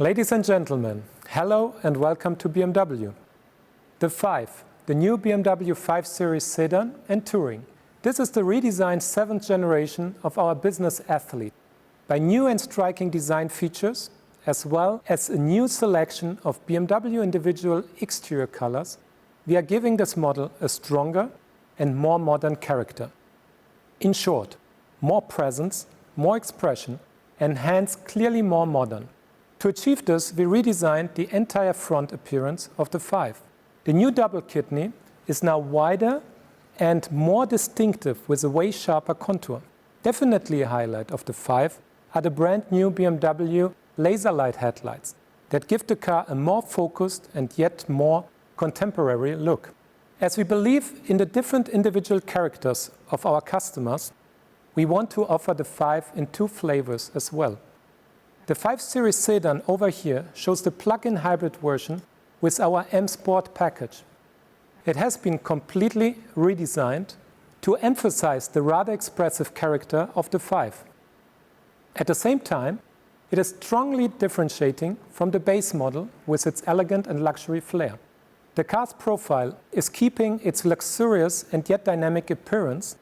Ladies and gentlemen, hello and welcome to BMW. The 5, the new BMW 5 Series sedan and touring. This is the redesigned 7th generation of our business athlete. By new and striking design features, as well as a new selection of BMW individual exterior colors, we are giving this model a stronger and more modern character. In short, more presence, more expression, and hence clearly more modern. To achieve this, we redesigned the entire front appearance of the 5. The new double kidney is now wider and more distinctive with a way sharper contour. Definitely a highlight of the 5 are the brand new BMW laser light headlights that give the car a more focused and yet more contemporary look. As we believe in the different individual characters of our customers, we want to offer the 5 in 2 flavors as well. The 5 Series sedan over here shows the plug-in hybrid version with our M Sport package. It has been completely redesigned to emphasize the rather expressive character of the 5. At the same time, it is strongly differentiating from the base model with its elegant and luxury flair. The car's profile is keeping its luxurious and yet dynamic appearance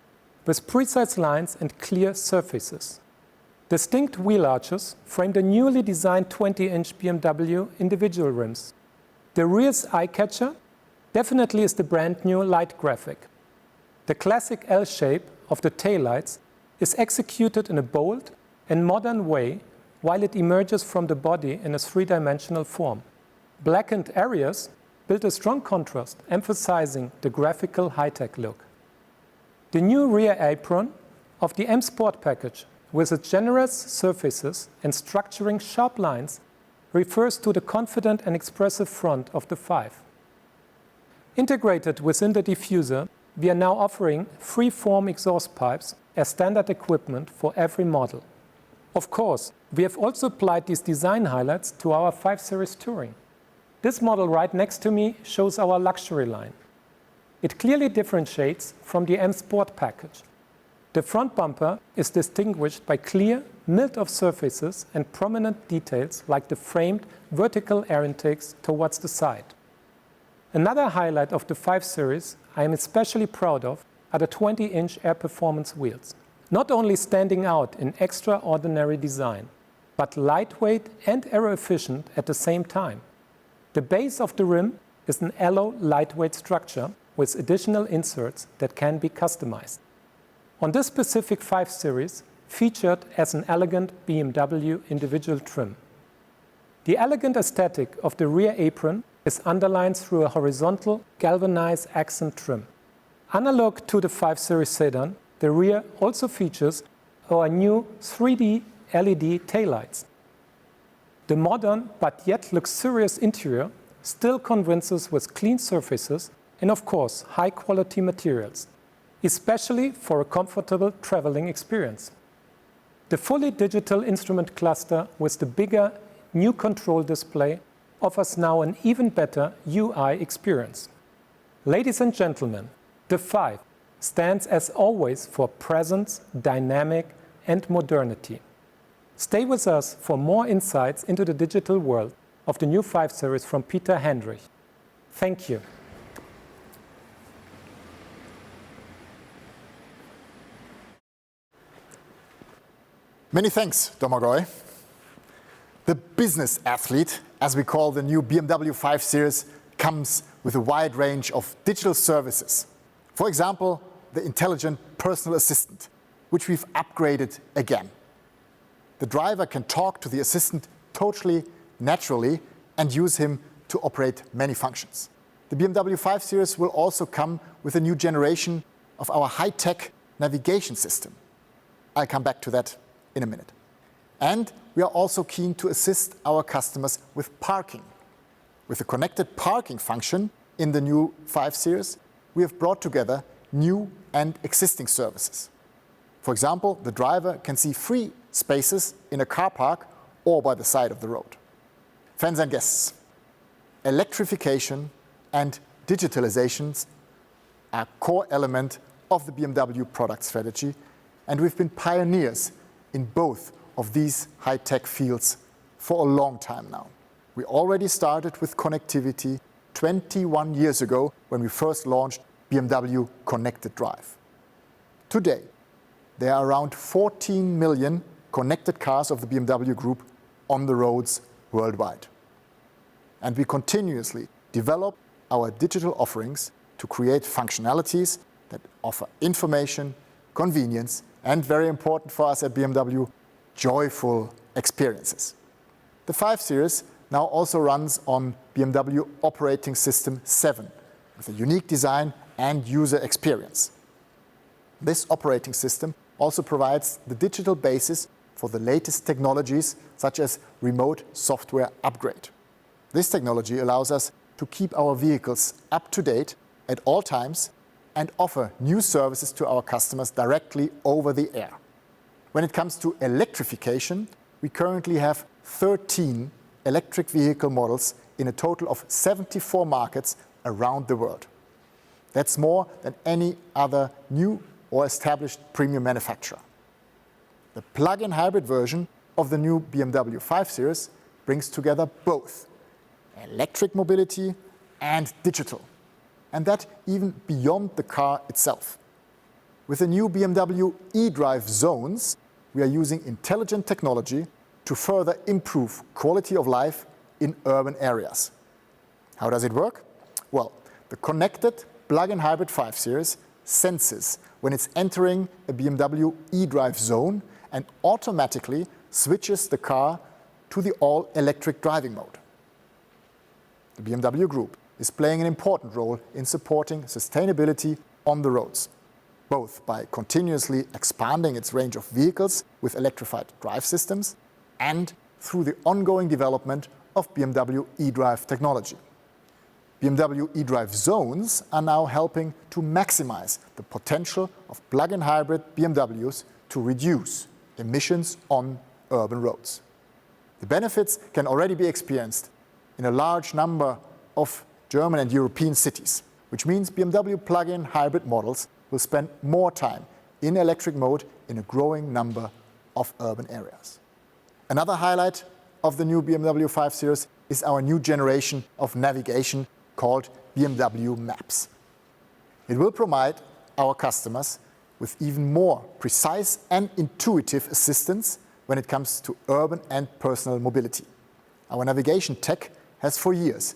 with precise lines and clear surfaces. Distinct wheel arches frame the newly designed 20-inch BMW individual rims. The rear's eye-catcher definitely is the brand new light graphic. The classic L shape of the taillights is executed in a bold and modern way while it emerges from the body in a 3-dimensional form. Blackened areas build a strong contrast, emphasizing the graphical high-tech look. The new rear apron of the M Sport package with its generous surfaces and structuring sharp lines refers to the confident and expressive front of the 5. Integrated within the diffuser, we are now offering free-form exhaust pipes as standard equipment for every model. Of course, we have also applied these design highlights to our 5 Series Touring. This model right next to me shows our luxury line. It clearly differentiates from the M Sport package. The front bumper is distinguished by clear, milled-off surfaces and prominent details like the framed vertical air intakes towards the side. Another highlight of the 5 Series I am especially proud of are the 20-inch Air Performance wheels. Not only standing out in extraordinary design, but lightweight and aero-efficient at the same time. The base of the rim is an alloy lightweight structure with additional inserts that can be customized. On this specific 5 Series, featured as an elegant BMW individual trim. The elegant aesthetic of the rear apron is underlined through a horizontal galvanized accent trim. Analog to the 5 Series sedan, the rear also features our new 3D LED taillights. The modern but yet luxurious interior still convinces with clean surfaces and of course high-quality materials, especially for a comfortable traveling experience. The fully digital instrument cluster with the bigger new control display offers now an even better UI experience. Ladies and gentlemen, the 5 stands as always for presence, dynamic and modernity. Stay with us for more insights into the digital world of the new 5 Series from Pieter Henrichs. Thank you. Many thanks, Domagoj. The business athlete, as we call the new BMW 5 Series, comes with a wide range of digital services. For example, the intelligent personal assistant, which we've upgraded again. The driver can talk to the assistant totally naturally and use him to operate many functions. The BMW 5 Series will also come with a new generation of our high-tech navigation system. I'll come back to that in a minute. And we are also keen to assist our customers with parking. With the connected parking function in the new 5 Series, we have brought together new and existing services. For example, the driver can see free spaces in a car park or by the side of the road. Fans and guests, electrification and digitalizations are a core element of the BMW product strategy, and we've been pioneers in both of these high-tech fields for a long time now. We already started with connectivity 21 years ago when we first launched BMW Connected Drive. Today, there are around 14 million connected cars of the BMW Group on the roads worldwide. And we continuously develop our digital offerings to create functionalities that offer information, convenience, and very important for us at BMW, joyful experiences. The 5 Series now also runs on BMW Operating System 7 with a unique design and user experience. This operating system also provides the digital basis for the latest technologies such as remote software upgrade. This technology allows us to keep our vehicles up to date at all times and offer new services to our customers directly over the air. When it comes to electrification, we currently have 13 electric vehicle models in a total of 74 markets around the world. That's more than any other new or established premium manufacturer. The plug-in hybrid version of the new BMW 5 Series brings together both electric mobility and digital, and that even beyond the car itself. With the new BMW eDrive zones, we are using intelligent technology to further improve quality of life in urban areas. How does it work? Well, the connected plug-in hybrid 5 Series senses when it's entering a BMW eDrive zone and automatically switches the car to the all-electric driving mode. The BMW Group is playing an important role in supporting sustainability on the roads, both by continuously expanding its range of vehicles with electrified drive systems and through the ongoing development of BMW eDrive technology. BMW eDrive zones are now helping to maximize the potential of plug-in hybrid BMWs to reduce emissions on urban roads. The benefits can already be experienced in a large number of German and European cities, which means BMW plug-in hybrid models will spend more time in electric mode in a growing number of urban areas. Another highlight of the new BMW 5 Series is our new generation of navigation called BMW Maps. It will provide our customers with even more precise and intuitive assistance when it comes to urban and personal mobility. Our navigation tech has for years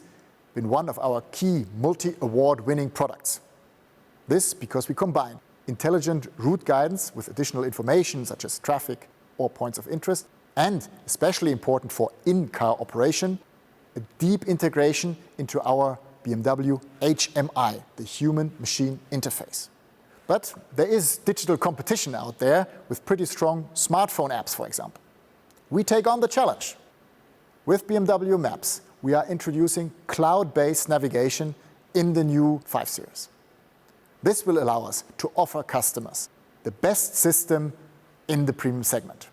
been one of our key multi-award-winning products. This because we combine intelligent route guidance with additional information such as traffic or points of interest, and especially important for in-car operation, a deep integration into our BMW HMI, the human-machine interface. But there is digital competition out there with pretty strong smartphone apps, for example. We take on the challenge. With BMW Maps, we are introducing cloud-based navigation in the new 5 Series. This will allow us to offer customers the best system in the premium segment.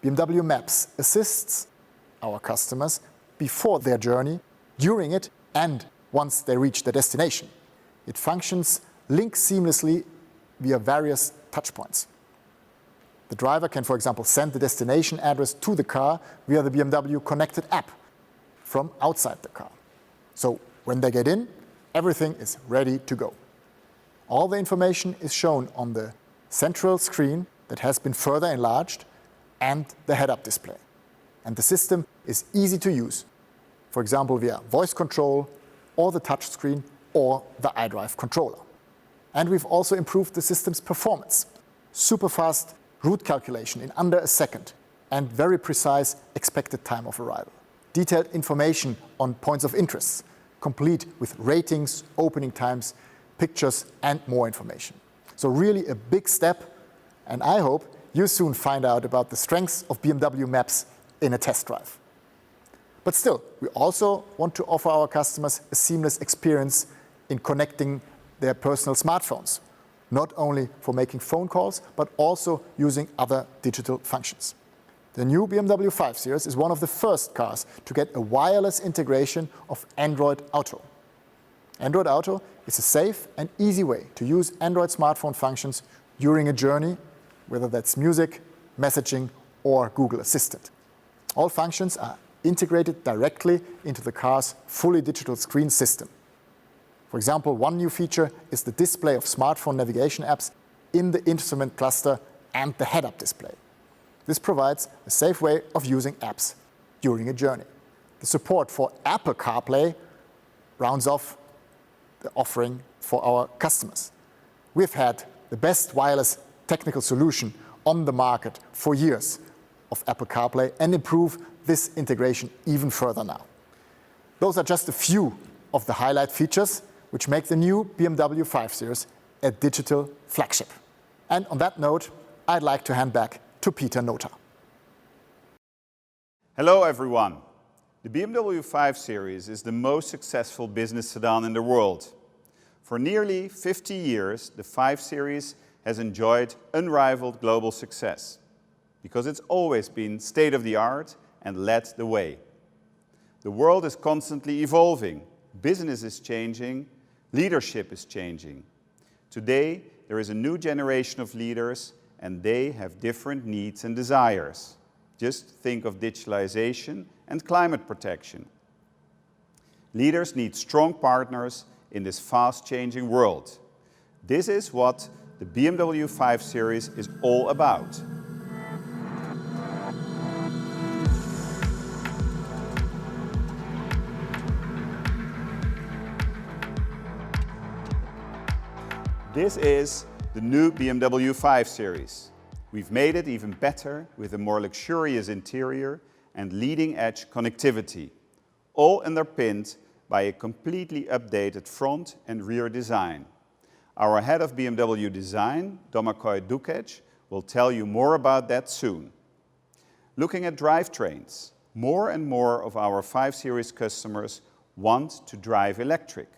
BMW Maps assists our customers before their journey, during it, and once they reach their destination. It functions linked seamlessly via various touchpoints. The driver can, for example, send the destination address to the car via the BMW Connected app from outside the car. So when they get in, everything is ready to go. All the information is shown on the central screen that has been further enlarged and the head-up display. And the system is easy to use, for example, via voice control or the touchscreen or the iDrive controller. And we've also improved the system's performance. Super fast route calculation in under a second and very precise expected time of arrival. Detailed information on points of interest, complete with ratings, opening times, pictures and more information. So really a big step, and I hope you soon find out about the strengths of BMW Maps in a test drive. But still, we also want to offer our customers a seamless experience in connecting their personal smartphones, not only for making phone calls, but also using other digital functions. The new BMW 5 Series is one of the first cars to get a wireless integration of Android Auto. Android Auto is a safe and easy way to use Android smartphone functions during a journey, whether that's music, messaging, or Google Assistant. All functions are integrated directly into the car's fully digital screen system. For example, one new feature is the display of smartphone navigation apps in the instrument cluster and the head-up display. This provides a safe way of using apps during a journey. The support for Apple CarPlay rounds off the offering for our customers. We've had the best wireless technical solution on the market for years of Apple CarPlay and improve this integration even further now. Those are just a few of the highlight features which make the new BMW 5 Series a digital flagship. And on that note, I'd like to hand back to Pieter Nota. Hello everyone. The BMW 5 Series is the most successful business sedan in the world. For nearly 50 years, the 5 Series has enjoyed unrivaled global success because it's always been state-of-the-art and led the way. The world is constantly evolving, business is changing, leadership is changing. Today, there is a new generation of leaders and they have different needs and desires. Just think of digitalization and climate protection. Leaders need strong partners in this fast-changing world. This is what the BMW 5 Series is all about. This is the new BMW 5 Series. We've made it even better with a more luxurious interior and leading-edge connectivity, all underpinned by a completely updated front and rear design. Our head of BMW design, Domagoj Dukec, will tell you more about that soon. Looking at drivetrains, more and more of our 5 Series customers want to drive electric,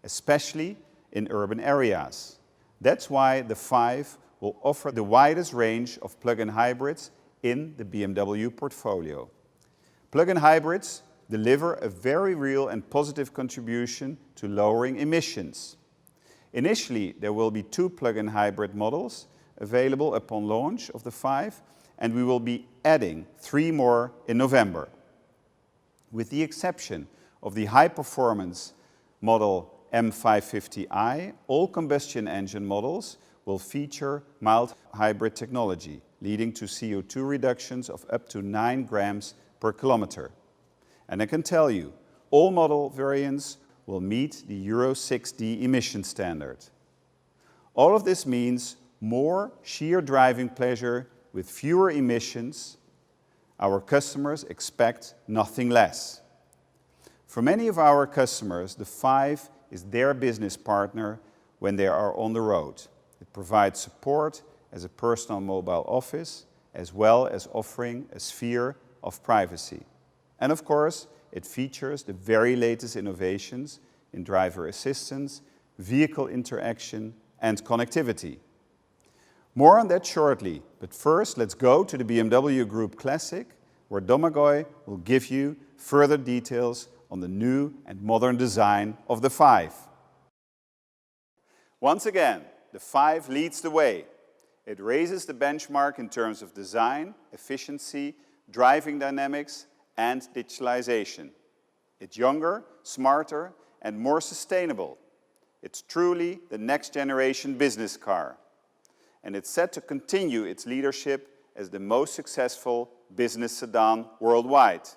especially in urban areas. That's why the 5 will offer the widest range of plug-in hybrids in the BMW portfolio. Plug-in hybrids deliver a very real and positive contribution to lowering emissions. Initially, there will be 2 plug-in hybrid models available upon launch of the 5, and we will be adding 3 more in November. With the exception of the high-performance model M550i, all combustion engine models will feature mild hybrid technology, leading to CO2 reductions of up to 9 grams per kilometer. And I can tell you, all model variants will meet the Euro 6D emission standard. All of this means more sheer driving pleasure with fewer emissions. Our customers expect nothing less. For many of our customers, the 5 is their business partner when they are on the road. It provides support as a personal mobile office, as well as offering a sphere of privacy. And of course, it features the very latest innovations in driver assistance, vehicle interaction, and connectivity. More on that shortly, but first let's go to the BMW Group Classic, where Domagoj will give you further details on the new and modern design of the 5. Once again, the 5 leads the way. It raises the benchmark in terms of design, efficiency, driving dynamics, and digitalization. It's younger, smarter, and more sustainable. It's truly the next generation business car. And it's set to continue its leadership as the most successful business sedan worldwide.